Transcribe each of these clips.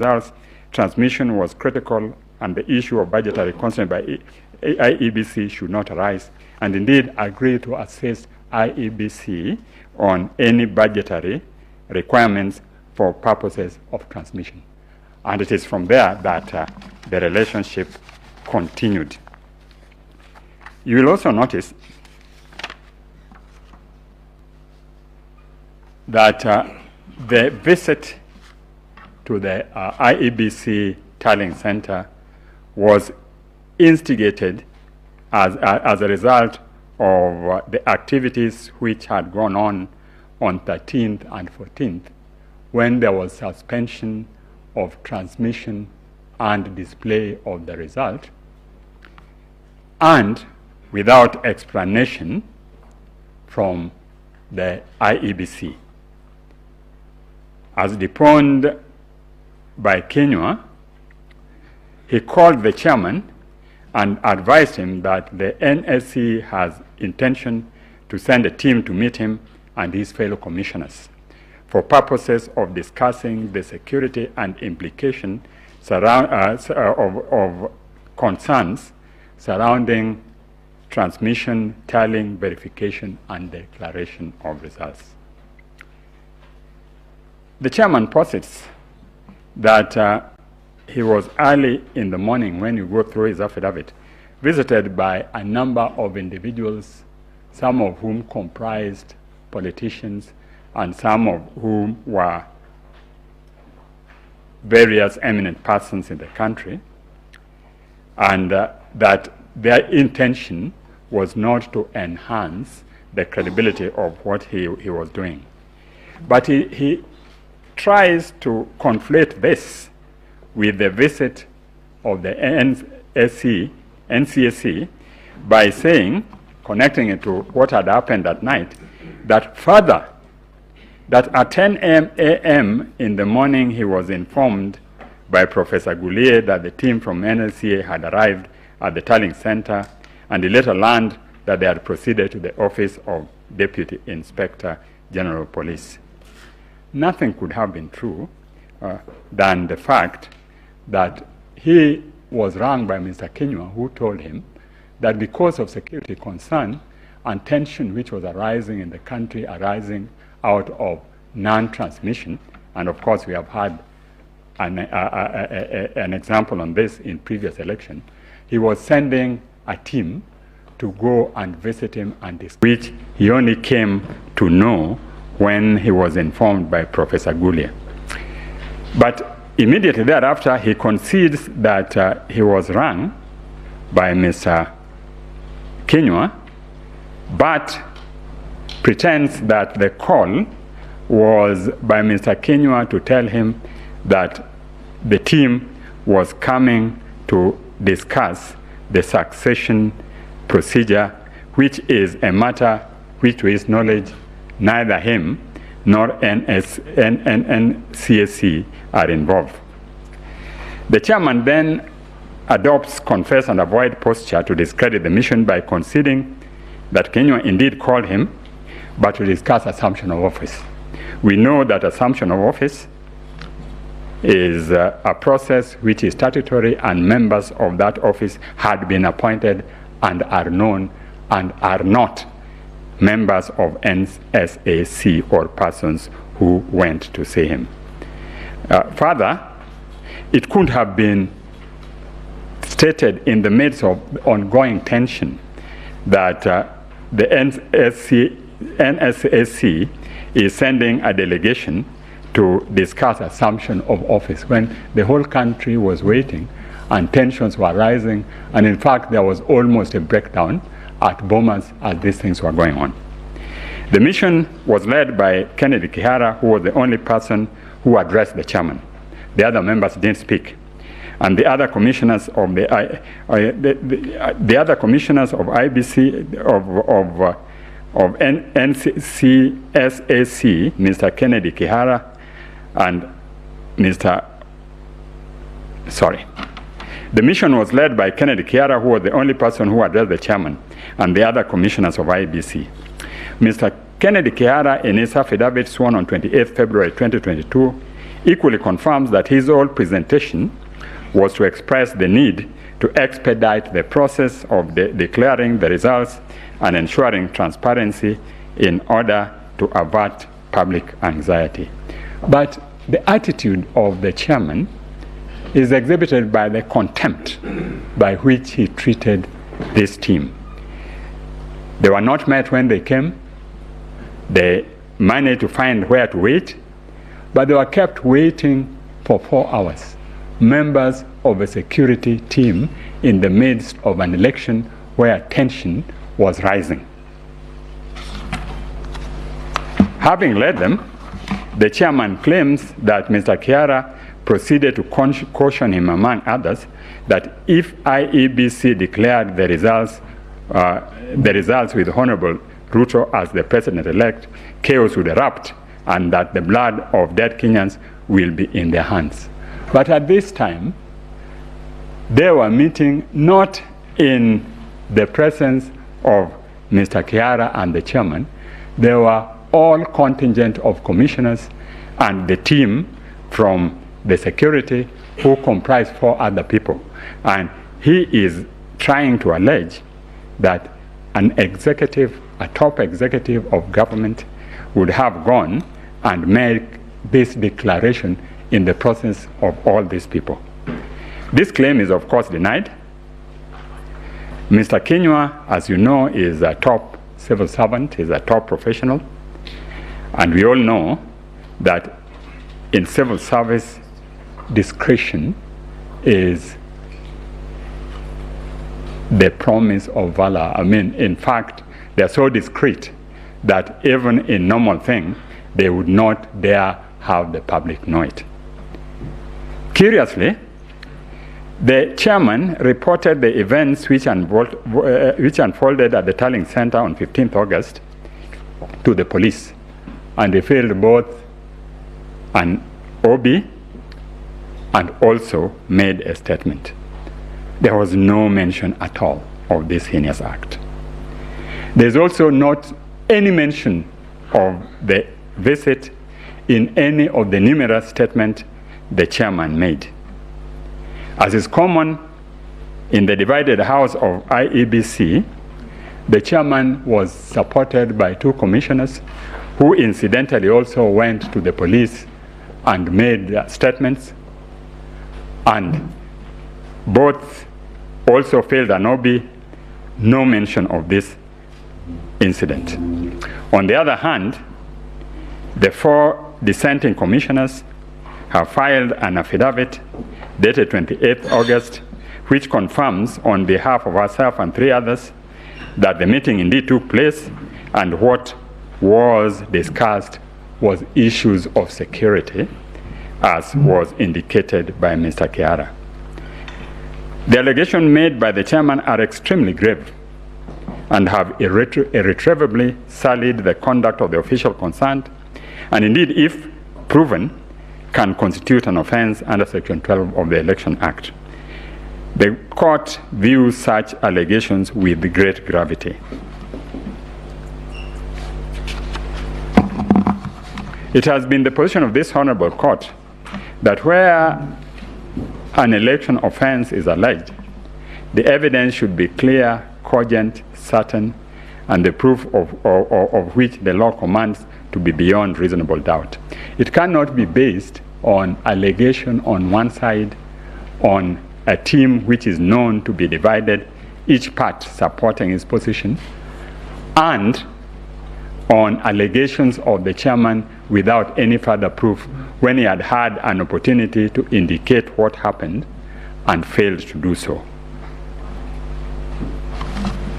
results, transmission was critical, and the issue of budgetary constraint by IEBC should not arise, and indeed agreed to assist IEBC on any budgetary requirements for purposes of transmission. And it is from there that the relationship continued. You will also notice that the visit to the IEBC Tallying Center was instigated as a result of the activities which had gone on 13th and 14th, when there was suspension of transmission and display of the result, and without explanation from the IEBC. As deponed by Kenywa, he called the chairman and advised him that the NSC has intention to send a team to meet him and his fellow commissioners for purposes of discussing the security and implication of concerns surrounding transmission, tallying, verification, and declaration of results. The chairman posits that he was early in the morning, when you go through his affidavit, visited by a number of individuals, some of whom comprised politicians and some of whom were various eminent persons in the country, and that their intention was not to enhance the credibility of what he was doing. But he tries to conflate this with the visit of the NCSC by saying, connecting it to what had happened that night, that further, that at 10 a.m. in the morning he was informed by Professor Goulier that the team from NLCA had arrived at the Tallying Center, and he later learned that they had proceeded to the office of Deputy Inspector General of Police. Nothing could have been true than the fact that he was rang by Mr. Kenywa, who told him that because of security concern and tension which was arising in the country, arising out of non-transmission, and of course we have had an example on this in previous election, he was sending a team to go and visit him, and which he only came to know when he was informed by Professor Goulier. But immediately thereafter, he concedes that he was rang by Mr. Kenywa, but pretends that the call was by Mr. Kenywa to tell him that the team was coming to discuss the succession procedure, which is a matter which, to his knowledge, neither him nor NCSC are involved. The chairman then adopts confess and avoid posture to discredit the mission by conceding that Kenywa indeed called him, but to discuss assumption of office. We know that assumption of office is a process which is statutory, and members of that office had been appointed and are known and are not members of NSAC or persons who went to see him. Further, it could have been stated in the midst of ongoing tension that the NSAC is sending a delegation to discuss assumption of office when the whole country was waiting and tensions were rising, and in fact there was almost a breakdown at Bomas as these things were going on. The mission was led by Kennedy Kihara, who was the only person who addressed the chairman. The other members didn't speak, and the other commissioners of the other commissioners of IBC of NCSAC, Mr. Kennedy Kihara and The mission was led by Kennedy Kihara, who was the only person who addressed the chairman, and the other commissioners of IEBC. Mr. Kennedy Kihara, in his affidavit sworn on 28 February 2022, equally confirms that his whole presentation was to express the need to expedite the process of declaring the results and ensuring transparency in order to avert public anxiety. But the attitude of the chairman is exhibited by the contempt by which he treated this team. They were not met when they came. They managed to find where to wait, but they were kept waiting for 4 hours. Members of a security team in the midst of an election where tension was rising. Having led them, the chairman claims that Mr. Kiara proceeded to caution him, among others, that if IEBC declared the results with Honorable Ruto as the president-elect, chaos would erupt and that the blood of dead Kenyans will be in their hands. But at this time, they were meeting not in the presence of Mr. Kiara and the chairman. They were all contingent of commissioners and the team from the security who comprised 4 other people. And he is trying to allege that an executive, a top executive of government, would have gone and made this declaration in the presence of all these people. This claim is, of course, denied. Mr. Kinyua, as you know, is a top civil servant, he's a top professional, and we all know that in civil service, discretion is the promise of valor. I mean, in fact, they're so discreet that even in normal things, they would not dare have the public know it. Curiously, the chairman reported the events which unfolded at the Tallying Center on 15th August to the police, and they filed both an OB and also made a statement. There was no mention at all of this heinous act. There's also not any mention of the visit in any of the numerous statements the chairman made. As is common in the divided house of IEBC, the chairman was supported by 2 commissioners who incidentally also went to the police and made statements, and both also failed an OB, no mention of this incident. On the other hand, the 4 dissenting commissioners have filed an affidavit dated 28th August, which confirms on behalf of herself and 3 others that the meeting indeed took place and what was discussed was issues of security, as was indicated by Mr. Kiara. The allegations made by the chairman are extremely grave and have irretrievably sullied the conduct of the official concerned, and indeed, if proven, can constitute an offense under Section 12 of the Election Act. The court views such allegations with great gravity. It has been the position of this honorable court that where an election offense is alleged, the evidence should be clear, cogent, certain, and the proof of which the law commands to be beyond reasonable doubt. It cannot be based on allegation on one side, on a team which is known to be divided, each part supporting its position, and on allegations of the chairman without any further proof when he had had an opportunity to indicate what happened and failed to do so.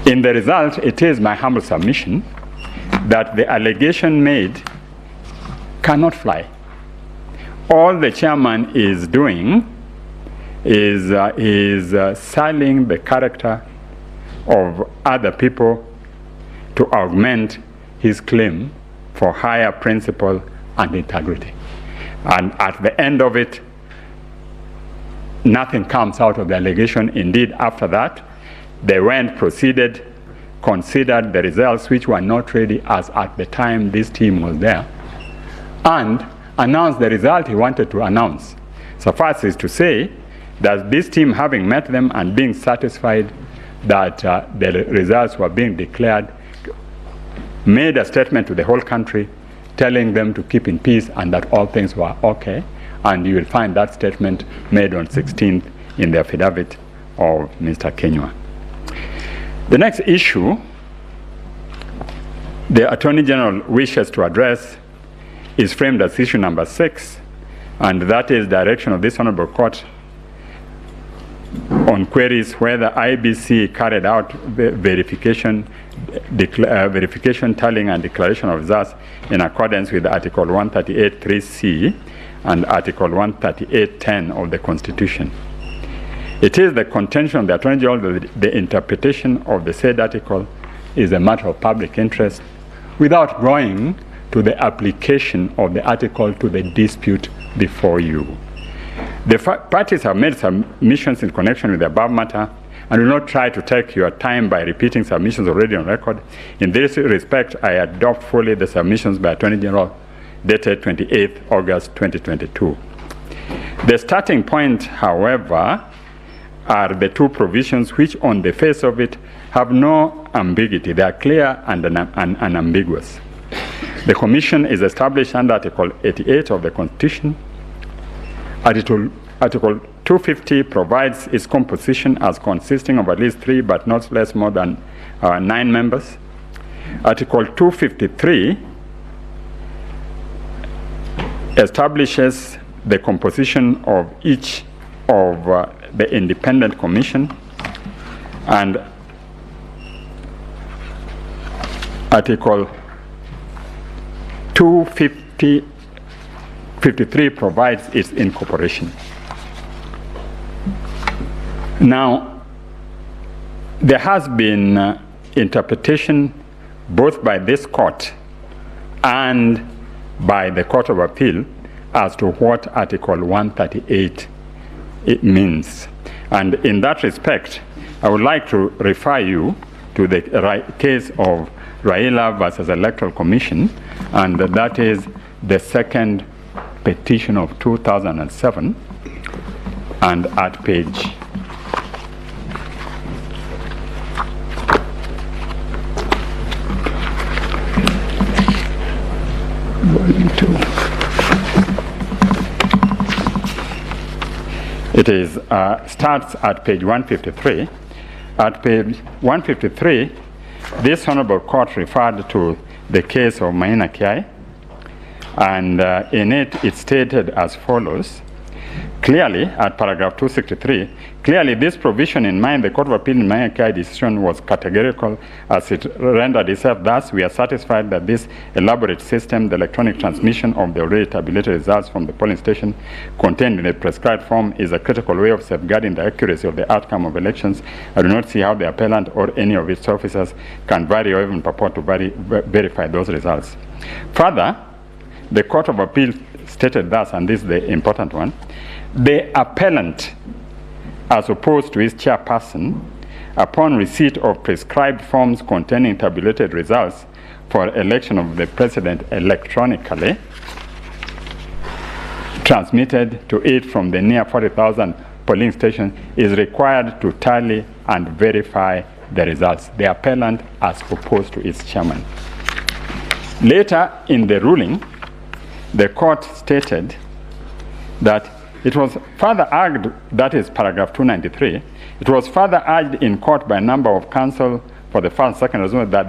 In the result, it is my humble submission that the allegation made cannot fly. All the chairman is doing is sullying the character of other people to augment his claim for higher principle and integrity. And at the end of it, nothing comes out of the allegation. Indeed, after that, they proceeded, considered the results which were not ready as at the time this team was there, and announce the result he wanted to announce. Suffice is to say that this team, having met them and being satisfied that the results were being declared, made a statement to the whole country telling them to keep in peace and that all things were okay. And you will find that statement made on 16th in the affidavit of Mr. Kenywa. The next issue the Attorney General wishes to address is framed as issue number 6, and that is direction of this Honorable Court on queries whether IEBC carried out verification, tallying and declaration of results in accordance with Article 138(3)(c) and Article 138(10) of the Constitution. It is the contention of the Attorney General that the interpretation of the said article is a matter of public interest without going to the application of the article to the dispute before you. The parties have made submissions in connection with the above matter and will not try to take your time by repeating submissions already on record. In this respect, I adopt fully the submissions by Attorney General dated 28th August 2022. The starting point, however, are the two provisions which on the face of it have no ambiguity. They are clear and unambiguous. The Commission is established under Article 88 of the Constitution. Article 250 provides its composition as consisting of at least 3 but not less more than 9 members. Article 253 establishes the composition of each of the independent commission, and Article 253 provides its incorporation. Now, there has been interpretation both by this court and by the Court of Appeal as to what Article 138 it means. And in that respect, I would like to refer you to the case of Raila versus Electoral Commission, and that is the second petition of 2007, and at page 2. It is starts at page 153. At page 153, this Honorable Court referred to the case of Maina Kiai, and in it, it stated as follows. Clearly, at paragraph 263, clearly this provision in mind, the Court of Appeal in Maina Kiai decision was categorical as it rendered itself. Thus, we are satisfied that this elaborate system, the electronic transmission of the already tabulated results from the polling station contained in the prescribed form, is a critical way of safeguarding the accuracy of the outcome of elections. I do not see how the appellant or any of its officers can vary or even purport to verify those results. Further, the Court of Appeal stated thus, and this is the important one: the appellant, as opposed to his chairperson, upon receipt of prescribed forms containing tabulated results for election of the president electronically, transmitted to it from the near 40,000 polling stations, is required to tally and verify the results. The appellant as opposed to its chairman. Later in the ruling, the court stated that it was further argued, that is paragraph 293, it was further urged in court by a number of counsel for the first, second, as well, that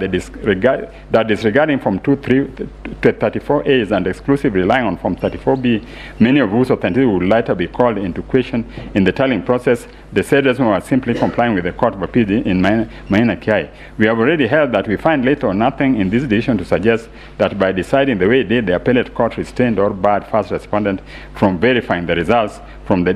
disregarding from 34A's and exclusively relying on Form 34B, many of whose authenticity would later be called into question in the tallying process, the said reason was simply complying with the Court of Appeal in Maina Kiai. We have already held that we find little or nothing in this decision to suggest that by deciding the way it did, the appellate court restrained or barred first respondent from verifying the results from the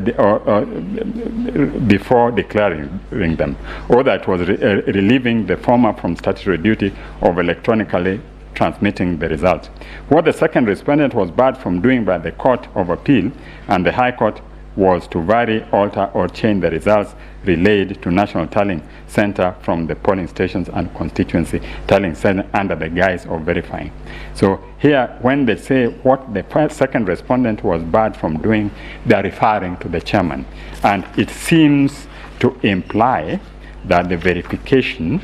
before declaring them, or that was relieving the former from statutory duty of electronically transmitting the results. What the second respondent was barred from doing by the Court of Appeal and the High Court was to vary, alter, or change the results relayed to National Tallying Center from the polling stations and constituency tallying center under the guise of verifying. So here, when they say what the second respondent was barred from doing, they are referring to the chairman. And it seems to imply that the verification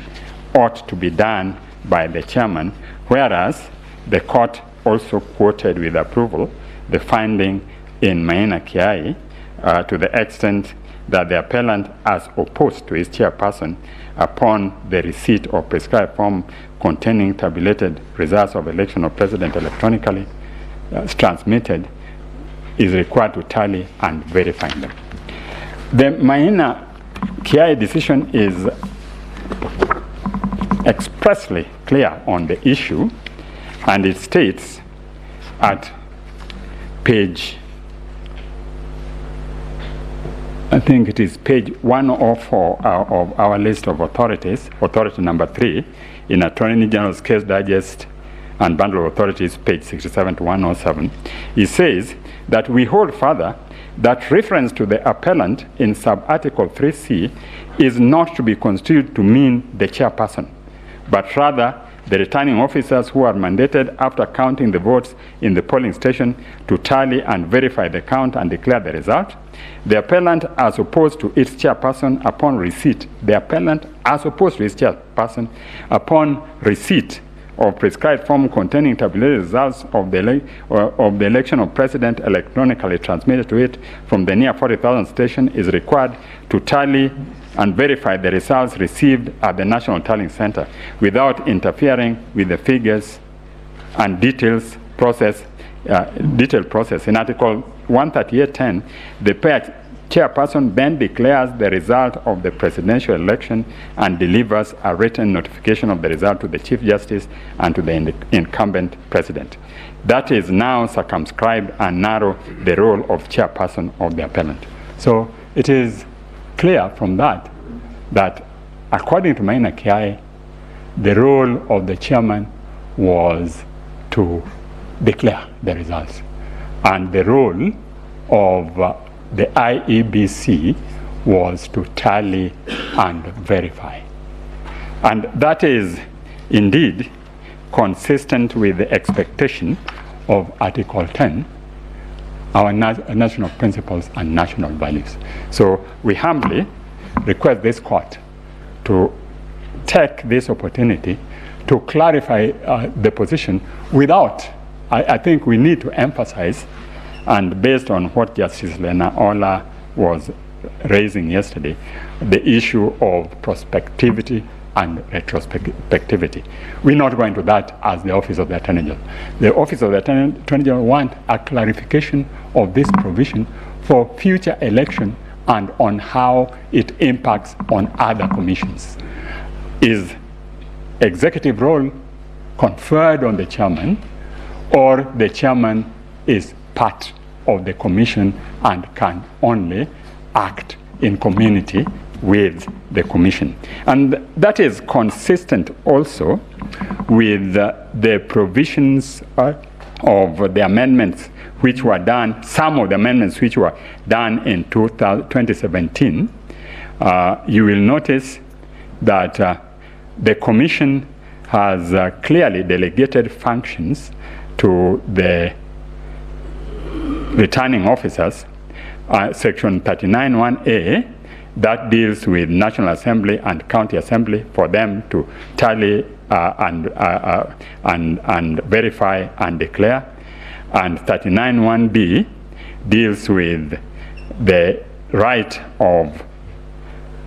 ought to be done by the chairman, whereas the court also quoted with approval the finding in Maina Kiai to the extent that the appellant, as opposed to his chairperson, upon the receipt of prescribed form containing tabulated results of election of president electronically transmitted, is required to tally and verify them. The Maina Kiai decision is expressly clear on the issue, and it states at page, I think it is page 104 of our list of authorities, authority number 3, in Attorney General's Case Digest and Bundle of Authorities, page 67 to 107. It says that we hold further that reference to the appellant in sub-article 3C is not to be construed to mean the chairperson, but rather the returning officers who are mandated after counting the votes in the polling station to tally and verify the count and declare the result. The appellant as opposed to its chairperson upon receipt. The appellant as opposed to its chairperson upon receipt of prescribed form containing tabulated results of the election of president electronically transmitted to it from the near 40,000 station is required to tally and verify the results received at the National Tallying Center without interfering with the figures and detailed process. In Article 138.10, the chairperson then declares the result of the presidential election and delivers a written notification of the result to the Chief Justice and to the incumbent president. That is now circumscribed and narrow the role of chairperson of the appellant. So it is clear from that according to Maina Kiai, the role of the chairman was to declare the results, and the role of the IEBC was to tally and verify. And that is indeed consistent with the expectation of Article 10, our national principles and national values. So we humbly request this court to take this opportunity to clarify the position without, I think we need to emphasize, and based on what Justice Lena Ola was raising yesterday, the issue of prospectivity and retrospectivity. We're not going to that as the Office of the Attorney General. The Office of the Attorney General wants a clarification of this provision for future election and on how it impacts on other commissions. Is executive role conferred on the chairman, or the chairman is part of the commission and can only act in community with the commission? And that is consistent also with the provisions of the amendments which were done, some of the amendments which were done in 2017. You will notice that the commission has clearly delegated functions to the returning officers. Section 39(1)(a) that deals with National Assembly and County Assembly for them to tally and verify and declare. And 39(1)(b) deals with the right of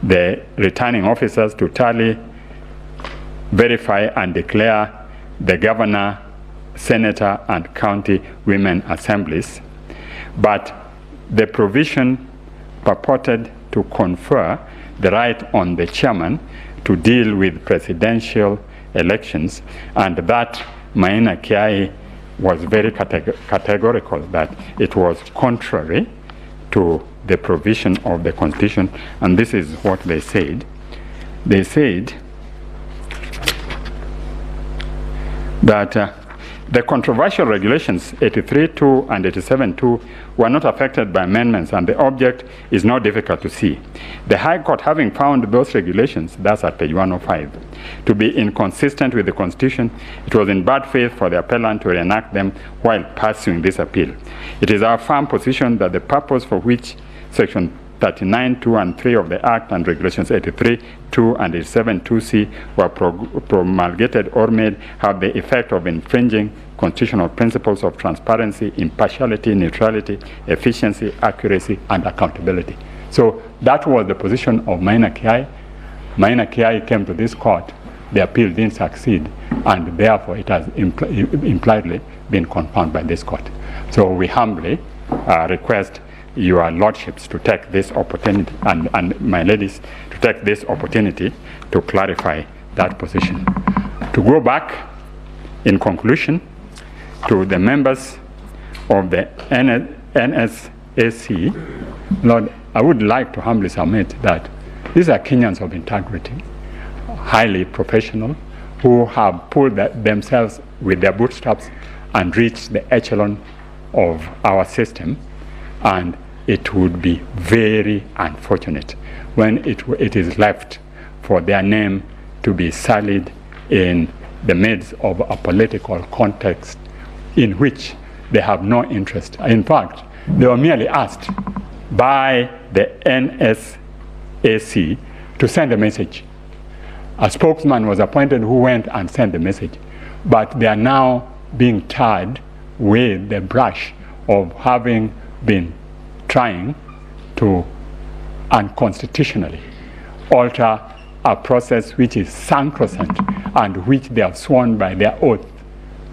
the returning officers to tally, verify and declare the governor, senator, and county women assemblies. But the provision purported to confer the right on the chairman to deal with presidential elections, and that Maina Kiai was very categorical that it was contrary to the provision of the Constitution, and this is what they said. They said that The controversial regulations 83.2 and 87.2 were not affected by amendments, and the object is not difficult to see. The High Court, having found those regulations, that's at page 105, to be inconsistent with the Constitution, it was in bad faith for the appellant to reenact them while pursuing this appeal. It is our firm position that the purpose for which Section 39.2 and 3 of the Act and Regulations 83.2 and 87.2c were promulgated or made have the effect of infringing constitutional principles of transparency, impartiality, neutrality, efficiency, accuracy, and accountability. So that was the position of Maina Kiai. Maina Kiai came to this court. The appeal didn't succeed, and therefore it has impliedly been confirmed by this court. So we humbly request your lordships to take this opportunity, and my ladies, to take this opportunity to clarify that position. To go back, in conclusion, to the members of the NSAC, Lord, I would like to humbly submit that these are Kenyans of integrity, highly professional, who have pulled themselves with their bootstraps and reached the echelon of our system, and it would be very unfortunate when it is left for their name to be sullied in the midst of a political context in which they have no interest. In fact, they were merely asked by the NSAC to send a message. A spokesman was appointed who went and sent the message, but they are now being tarred with the brush of having been trying to unconstitutionally alter a process which is sacrosanct and which they have sworn by their oath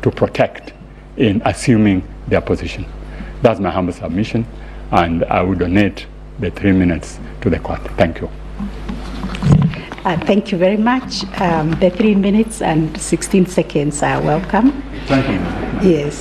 to protect in assuming their position. That's my humble submission, and I will donate the 3 minutes to the court. Thank you. Thank you very much. The 3 minutes and 16 seconds are welcome. Thank you. Yes.